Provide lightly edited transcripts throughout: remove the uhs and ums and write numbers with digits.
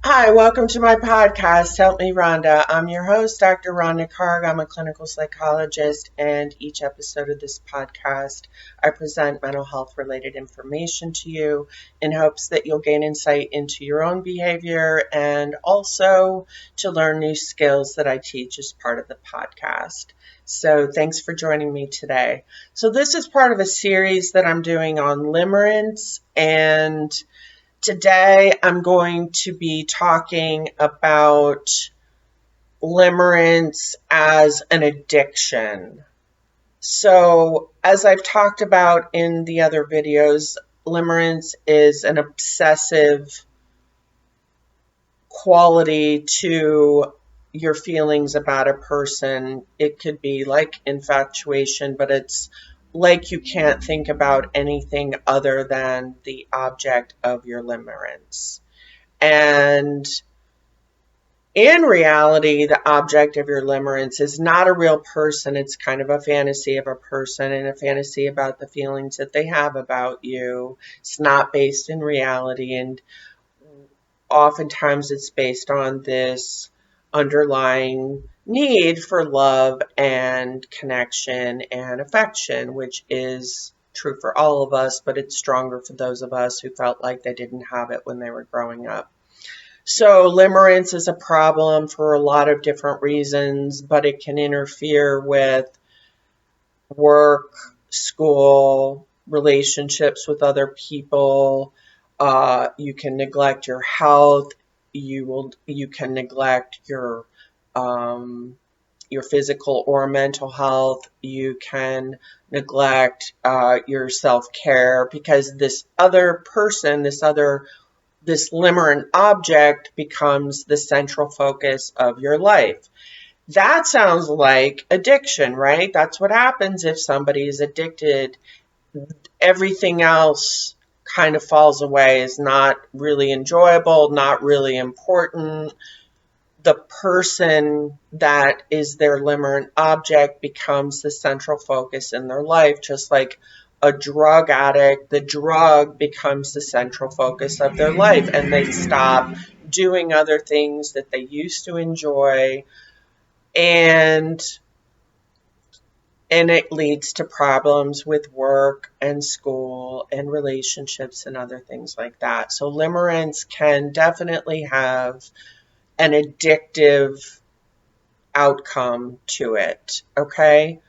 Hi, welcome to my podcast, Help Me Rhonda. I'm your host, dr.rhonda.karg. I'm a clinical psychologist, and each episode of this podcast, I present mental health related information to you in hopes that you'll gain insight into your own behavior and also to learn new skills that I teach as part of the podcast. So thanks for joining me today. So this is part of a series that I'm doing on limerence, and today I'm going to be talking about limerence as an addiction. So, as I've talked about in the other videos, limerence is an obsessive quality to your feelings about a person. It could be like infatuation, but it's like you can't think about anything other than the object of your limerence. And in reality, the object of your limerence is not a real person. It's kind of a fantasy of a person and a fantasy about the feelings that they have about you. It's not based in reality, and oftentimes it's based on this underlying need for love and connection and affection, which is true for all of us, but it's stronger for those of us who felt like they didn't have it when they were growing up. So limerence is a problem for a lot of different reasons, but it can interfere with work, school, relationships with other people. You can neglect your health. You can neglect your physical or mental health. You can neglect your self-care because this other person, this limerent object becomes the central focus of your life. That sounds like addiction, right? That's what happens if somebody is addicted. Everything else kind of falls away, is not really enjoyable, not really important. The person that is their limerent object becomes the central focus in their life, just like a drug addict. The drug becomes the central focus of their life, and they stop doing other things that they used to enjoy, and it leads to problems with work and school and relationships and other things like that. So limerence can definitely have an addictive outcome to it, okay?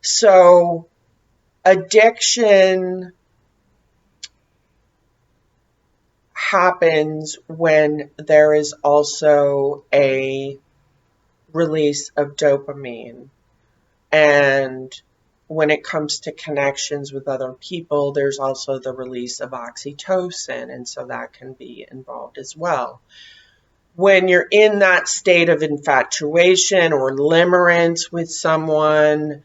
So addiction happens when there is also a release of dopamine. And when it comes to connections with other people, there's also the release of oxytocin, and so that can be involved as well. When you're in that state of infatuation or limerence with someone,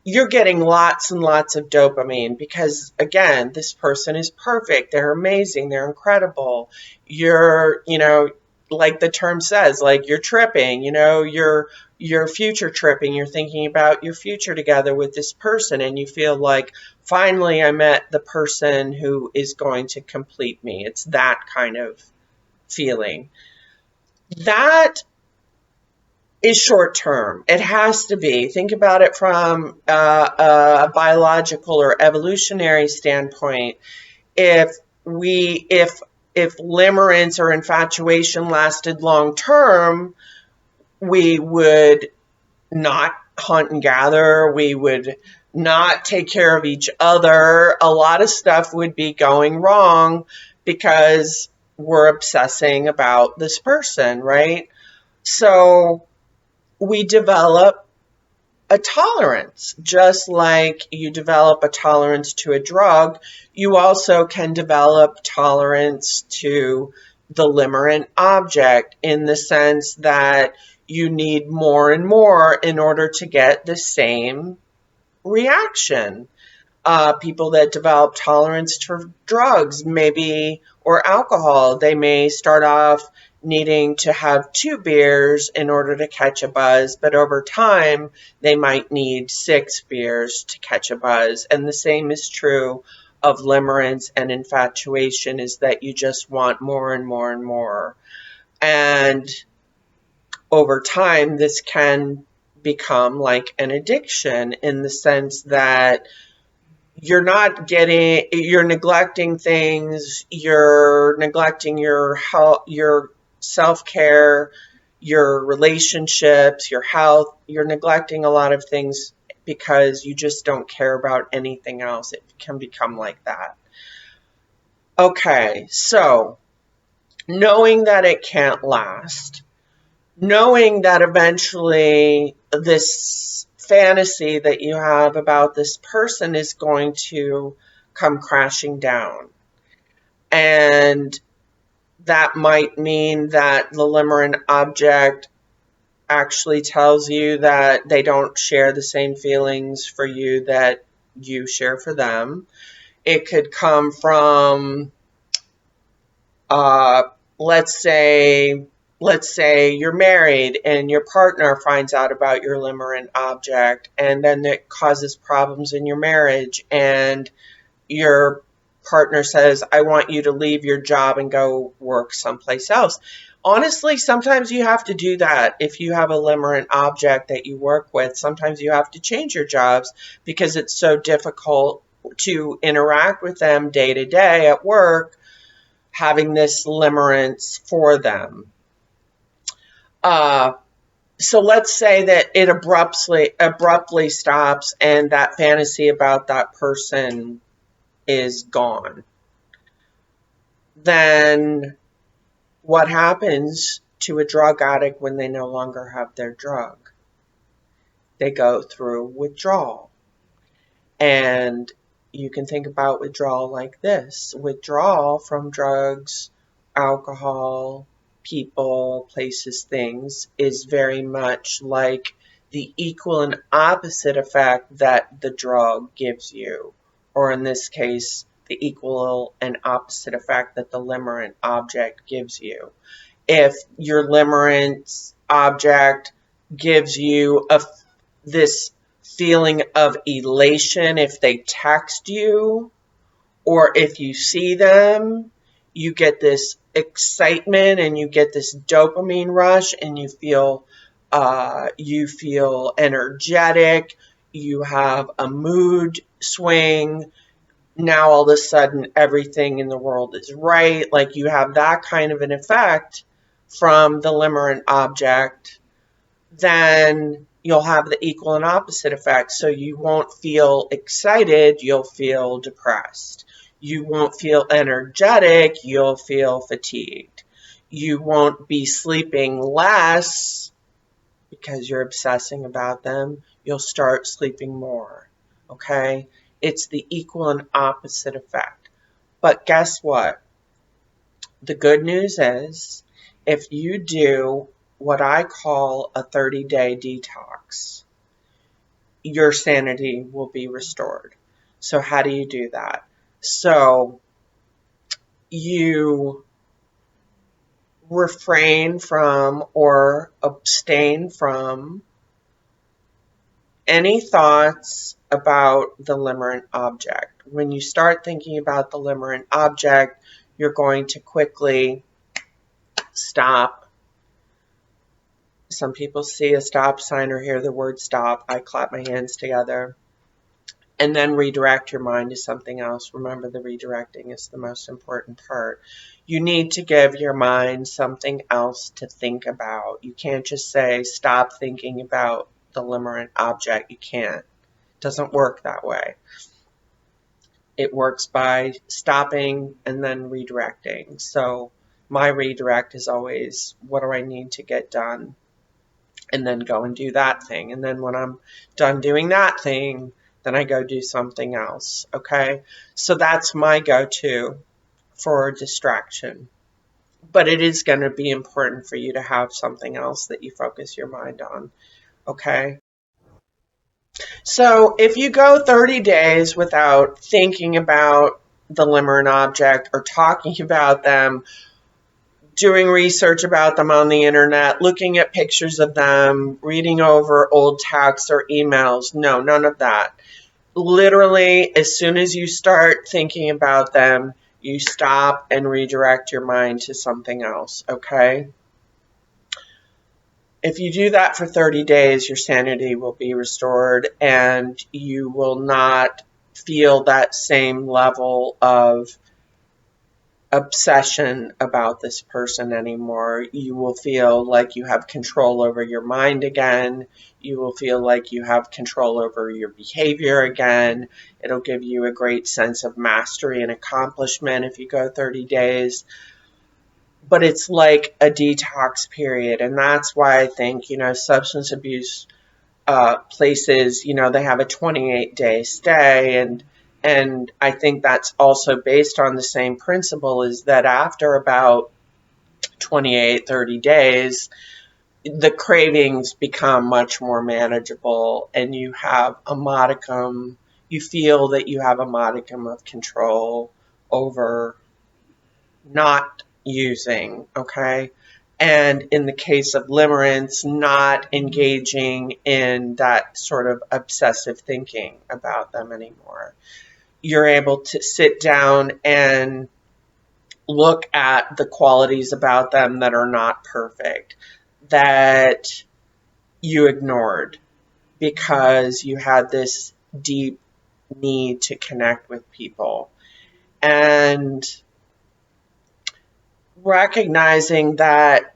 you're getting lots and lots of dopamine because, again, this person is perfect. They're amazing. They're incredible. You're, like the term says, like you're tripping, you're future tripping. You're thinking about your future together with this person, and you feel like, finally, I met the person who is going to complete me. It's that kind of feeling. That is short term. It has to be. Think about it from a biological or evolutionary standpoint. If limerence or infatuation lasted long term, we would not hunt and gather. We would not take care of each other. A lot of stuff would be going wrong because we're obsessing about this person, right? So we develop a tolerance. Just like you develop a tolerance to a drug, you also can develop tolerance to the limerent object, in the sense that you need more and more in order to get the same reaction. People that develop tolerance to drugs, maybe, or alcohol, they may start off needing to have 2 beers in order to catch a buzz, but over time they might need 6 beers to catch a buzz. And the same is true of limerence and infatuation, is that you just want more and more and more. And over time, this can become like an addiction in the sense that you're neglecting things, you're neglecting your health, your self-care, your relationships, your health. You're neglecting a lot of things because you just don't care about anything else. It can become like that. Okay, so knowing that it can't last, knowing that eventually this fantasy that you have about this person is going to come crashing down. And that might mean that the limerent object actually tells you that they don't share the same feelings for you that you share for them. It could come from, uh, let's say you're married and your partner finds out about your limerent object, and then it causes problems in your marriage, and your partner says, I want you to leave your job and go work someplace else. Honestly, sometimes you have to do that. If you have a limerent object that you work with, sometimes you have to change your jobs because it's so difficult to interact with them day to day at work, having this limerence for them. So let's say that it abruptly stops and that fantasy about that person is gone. Then what happens to a drug addict when they no longer have their drug? They go through withdrawal. And you can think about withdrawal like this. Withdrawal from drugs, alcohol, people, places, things is very much like the equal and opposite effect that the drug gives you. Or in this case, the equal and opposite effect that the limerent object gives you. If your limerent object gives you this feeling of elation if they text you, or if you see them, you get this excitement and you get this dopamine rush, and you feel energetic, you have a mood swing. Now all of a sudden everything in the world is right. Like you have that kind of an effect from the limerent object. Then you'll have the equal and opposite effect. So you won't feel excited, you'll feel depressed. You won't feel energetic, you'll feel fatigued. You won't be sleeping less because you're obsessing about them. You'll start sleeping more. Okay? It's the equal and opposite effect. But guess what? The good news is, if you do what I call a 30-day detox, your sanity will be restored. So how do you do that? So you refrain from or abstain from any thoughts about the limerent object. When you start thinking about the limerent object, you're going to quickly stop. Some people see a stop sign or hear the word stop. I clap my hands together. And then redirect your mind to something else. Remember, the redirecting is the most important part. You need to give your mind something else to think about. You can't just say, stop thinking about the limerent object. You can't. It doesn't work that way. It works by stopping and then redirecting. So my redirect is always, what do I need to get done? And then go and do that thing. And then when I'm done doing that thing, then I go do something else. Okay? So that's my go-to for distraction. But it is going to be important for you to have something else that you focus your mind on. Okay? So if you go 30 days without thinking about the limerent object or talking about them, doing research about them on the internet, looking at pictures of them, reading over old texts or emails, no, none of that. Literally, as soon as you start thinking about them, you stop and redirect your mind to something else, okay? If you do that for 30 days, your sanity will be restored and you will not feel that same level of obsession about this person anymore. You will feel like you have control over your mind again. You will feel like you have control over your behavior again. It'll give you a great sense of mastery and accomplishment if you go 30 days. But it's like a detox period. And that's why I think, substance abuse places, they have a 28-day stay. And I think that's also based on the same principle, is that after about 28, 30 days, the cravings become much more manageable and you feel that you have a modicum of control over not using, okay? And in the case of limerence, not engaging in that sort of obsessive thinking about them anymore. You're able to sit down and look at the qualities about them that are not perfect, that you ignored because you had this deep need to connect with people. And recognizing that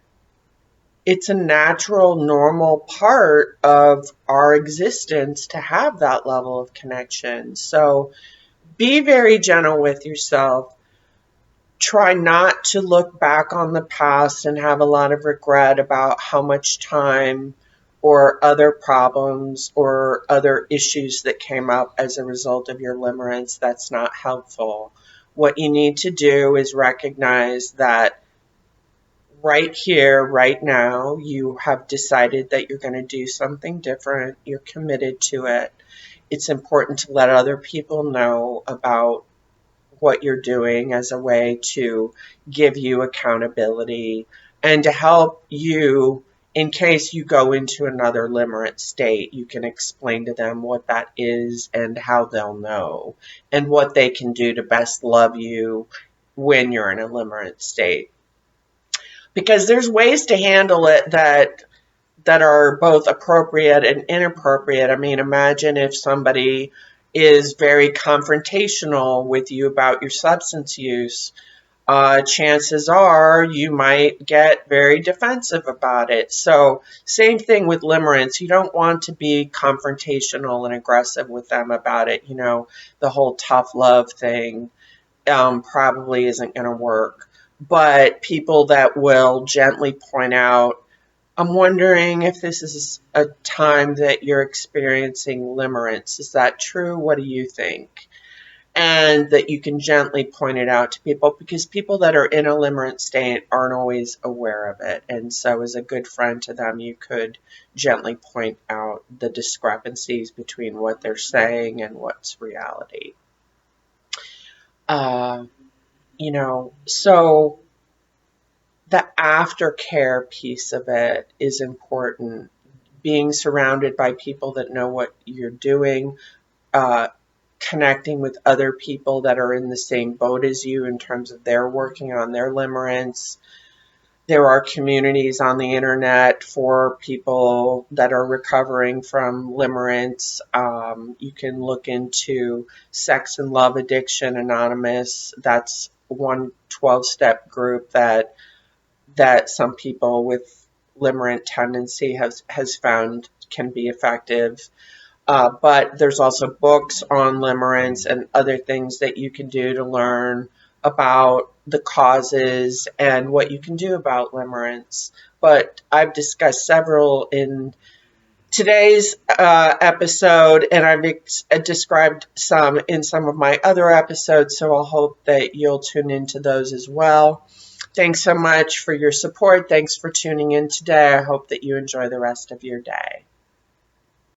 it's a natural, normal part of our existence to have that level of connection. So be very gentle with yourself. Try not to look back on the past and have a lot of regret about how much time or other problems or other issues that came up as a result of your limerence. That's not helpful. What you need to do is recognize that right here, right now, you have decided that you're going to do something different. You're committed to it. It's important to let other people know about what you're doing as a way to give you accountability and to help you in case you go into another limerent state. You can explain to them what that is and how they'll know and what they can do to best love you when you're in a limerent state. Because there's ways to handle it that are both appropriate and inappropriate. I mean, imagine if somebody is very confrontational with you about your substance use. Chances are you might get very defensive about it. So same thing with limerence. You don't want to be confrontational and aggressive with them about it. The whole tough love thing probably isn't going to work. But people that will gently point out, I'm wondering if this is a time that you're experiencing limerence. Is that true? What do you think? And that you can gently point it out to people, because people that are in a limerent state aren't always aware of it. And so as a good friend to them, you could gently point out the discrepancies between what they're saying and what's reality. So the aftercare piece of it is important. Being surrounded by people that know what you're doing, connecting with other people that are in the same boat as you in terms of their working on their limerence. There are communities on the internet for people that are recovering from limerence. You can look into Sex and Love Addiction Anonymous. That's one 12-step group that some people with limerent tendency has found can be effective. But there's also books on limerence and other things that you can do to learn about the causes and what you can do about limerence. But I've discussed several in today's episode, and I've described some in some of my other episodes, so I'll hope that you'll tune into those as well. Thanks so much for your support. Thanks for tuning in today. I hope that you enjoy the rest of your day.